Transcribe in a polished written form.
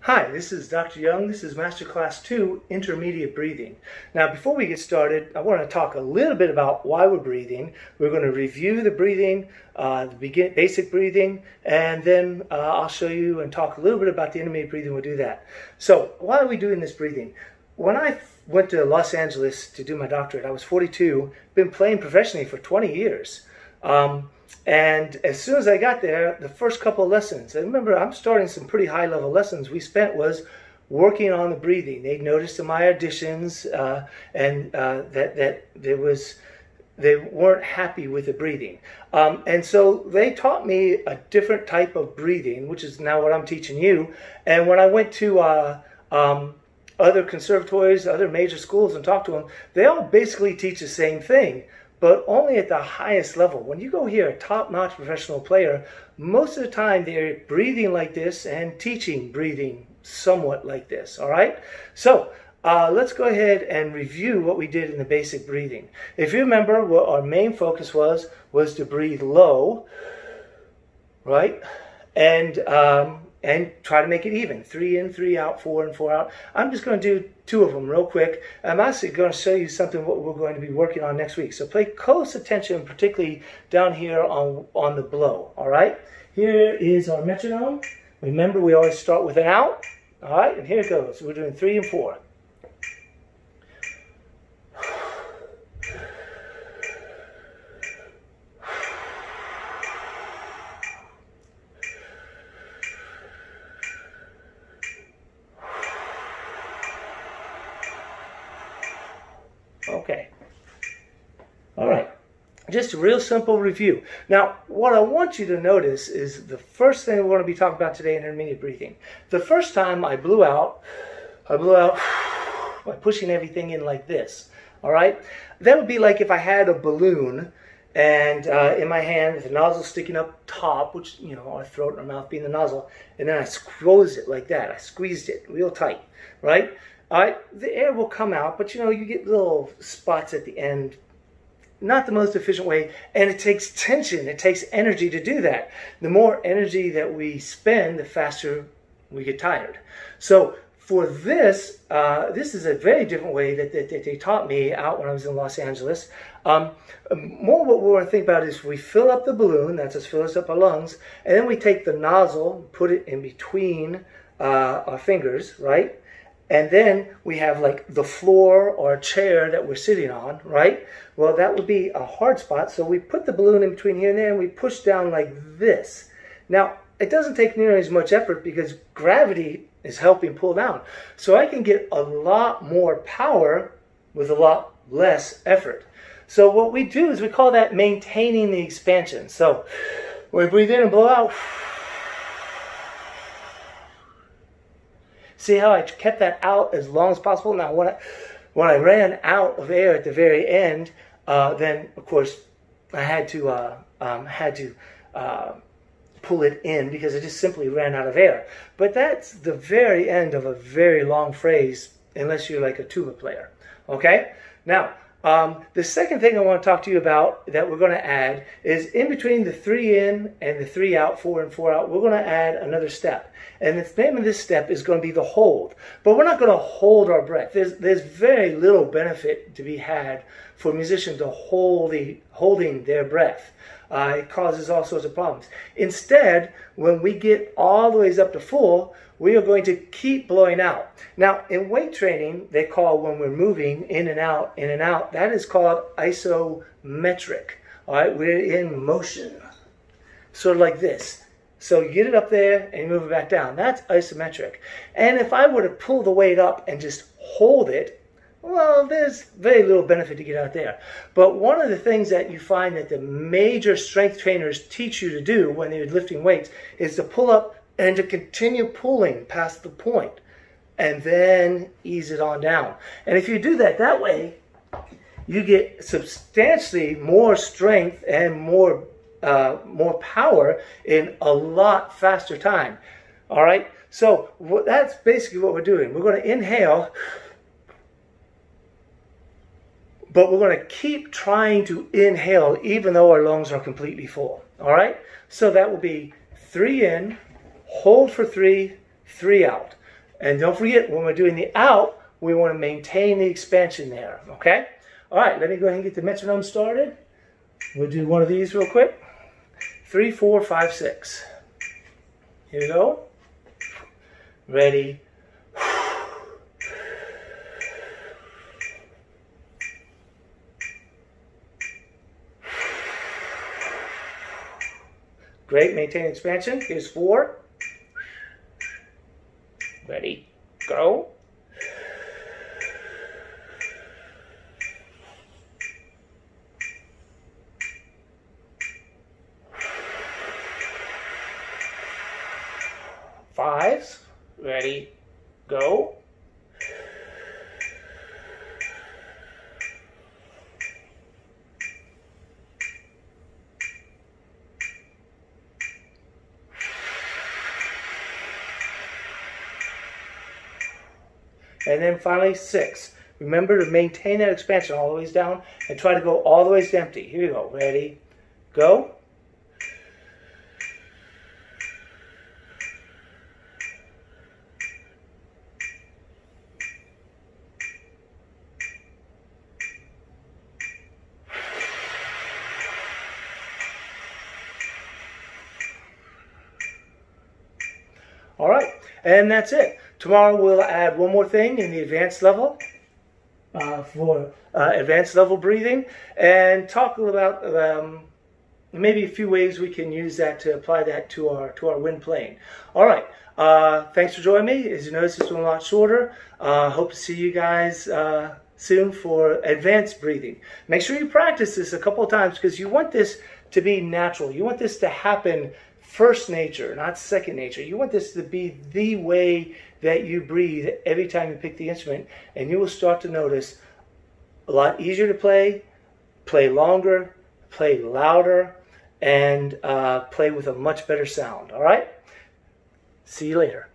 Hi, this is Dr. Young. This is Masterclass 2, Intermediate Breathing. Now, before we get started, I want to talk a little bit about why we're breathing. We're going to review the breathing, basic breathing, and then I'll show you and talk a little bit about the intermediate breathing. We'll do that. So, why are we doing this breathing? When I went to Los Angeles to do my doctorate, I was 42, been playing professionally for 20 years. And as soon as I got there, the first couple of lessons, and remember, I'm starting some pretty high-level lessons we spent was working on the breathing. They noticed in my auditions that they weren't happy with the breathing. And so they taught me a different type of breathing, which is now what I'm teaching you. And when I went to other conservatories, other major schools and talked to them, they all basically teach the same thing, but only at the highest level. When you go hear a top-notch professional player, most of the time they're breathing like this and teaching breathing somewhat like this, all right? So let's go ahead and review what we did in the basic breathing. If you remember, what our main focus was to breathe low, right? And try to make it even. 3 in, 3 out, 4 in, 4 out. I'm just going to do 2 of them real quick. I'm actually going to show you something what we're going to be working on next week. So pay close attention, particularly down here on the blow. All right. Here is our metronome. Remember, we always start with an out. All right, and here it goes. We're doing 3 and 4. Okay. All right. Just a real simple review. Now, what I want you to notice is the first thing we're going to be talking about today in intermediate breathing. The first time I blew out by pushing everything in like this. All right. That would be like if I had a balloon and in my hand with the nozzle sticking up top, which, you know, our throat and our mouth being the nozzle, and then I squeezed it like that. I squeezed it real tight, right? All right, the air will come out, but you know, you get little spots at the end. Not the most efficient way, and it takes tension, it takes energy to do that. The more energy that we spend, the faster we get tired. So for this, this is a very different way that they taught me out when I was in Los Angeles. More what we want to think about is we fill up the balloon, that just fills up our lungs, and then we take the nozzle, put it in between our fingers, right? And then we have like the floor or a chair that we're sitting on, right? Well, that would be a hard spot. So we put the balloon in between here and there and we push down like this. Now, it doesn't take nearly as much effort because gravity is helping pull down. So I can get a lot more power with a lot less effort. So what we do is we call that maintaining the expansion. So we breathe in and blow out. See how I kept that out as long as possible? Now, when I ran out of air at the very end, then of course I had to pull it in because I just simply ran out of air. But that's the very end of a very long phrase, unless you're like a tuba player. Okay? Now, the second thing I want to talk to you about that we're going to add is in between the 3 in and the 3 out, 4 in, 4 out, we're going to add another step. And the name of this step is going to be the hold. But we're not going to hold our breath. There's very little benefit to be had for a musician to holding their breath. It causes all sorts of problems. Instead, when we get all the way up to full, we are going to keep blowing out. Now, in weight training, they call when we're moving in and out, that is called isometric. All right, we're in motion, sort of like this. So you get it up there and you move it back down. That's isometric. And if I were to pull the weight up and just hold it, well, there's very little benefit to get out there. But one of the things that you find that the major strength trainers teach you to do when they're lifting weights is to pull up and to continue pulling past the point and then ease it on down. And if you do that way, you get substantially more strength and more power in a lot faster time. All right, so that's basically what we're doing. We're going to inhale, but we're going to keep trying to inhale even though our lungs are completely full. All right, so that will be 3 in, hold for 3, 3 out. And don't forget, when we're doing the out, we want to maintain the expansion there, okay? All right, let me go ahead and get the metronome started. We'll do one of these real quick. 3, 4, 5, 6. Here we go. Ready. Great, maintain expansion. Here's 4. Ready, go. Fives, ready, go. And then finally 6. Remember to maintain that expansion all the way down and try to go all the way to empty. Here we go. Ready, go. All right, and that's it. Tomorrow we'll add one more thing in the advanced level for advanced level breathing, and talk about maybe a few ways we can use that to apply that to our wind playing. All right, thanks for joining me. As you notice, this one a lot shorter. Hope to see you guys soon for advanced breathing. Make sure you practice this a couple of times because you want this to be natural. You want this to happen first nature, not second nature. You want this to be the way that you breathe every time you pick the instrument, and you will start to notice a lot easier to play longer, play louder, and play with a much better sound. All right? See you later.